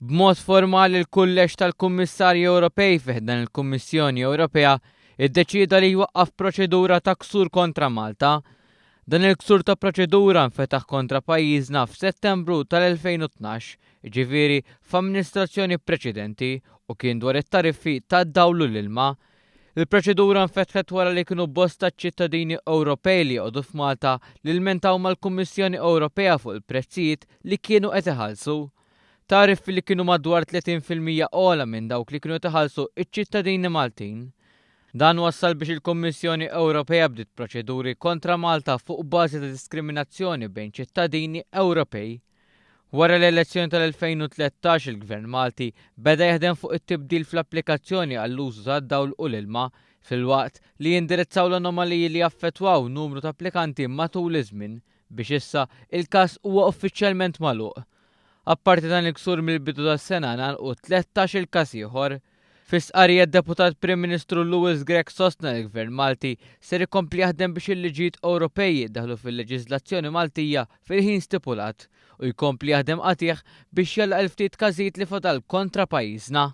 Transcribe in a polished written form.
B'mod formali l-kulleġġ tal-Kummissarji Ewropej fih dan il-Kummissjoni Ewropea iddeċieda li jwaqqaf proċedura ta' ksur kontra Malta. Dan il-ksur ta' proċedura nfetaħ kontra pajjiżna f'Settembru tal-2012, jiġifieri f'amministrazzjoni preċedenti, u kien dwar it-tariffi tad-dawl u l-ilma. Il-proċedura nfetħet wara li kienu bosta ċittadini Ewropej li jqogħdu f'Malta li lmentaw mal-Kummissjoni Ewropea fuq il-prezzijiet li kienu qed iħallsu. Tariffi li kienu madwar 30% ogħla minn dawk li kienu iħallsu iċ-ċittadini Maltin. Dan wassal biex il-Kummissjoni Ewropea bdiet proċeduri kontra Malta fuq bażi ta' diskriminazzjoni bejn ċittadini Ewropej. Wara l-elezzjoni tal-2013 il-Gvern Malti beda jaħdem fuq it-tibdil fl-applikazzjoni għall-użu tad-dawl u l-ilma filwaqt li jindirizzaw l-anomaliji li jaffettwaw numru ta' applikanti matul iż-żmien biex issa il-każ huwa uffiċjalment magħluq. Apparti dan il-ksur mill-bidu tas-sena nagħlqu 13 il-każ ieħor. Fis-qarrija d-Deputat Prim Ministru Lewis Grech sostna l-Gvern Malti ser ikompli jaħdem biex il-liġijiet Ewropej jiddaħħlu fil-leġiżlazzjoni Maltija fil-ħin stipulat u jkompli jaħdem qatih biex jalaq il-ftit każijiet li fadal kontra pajjiżna.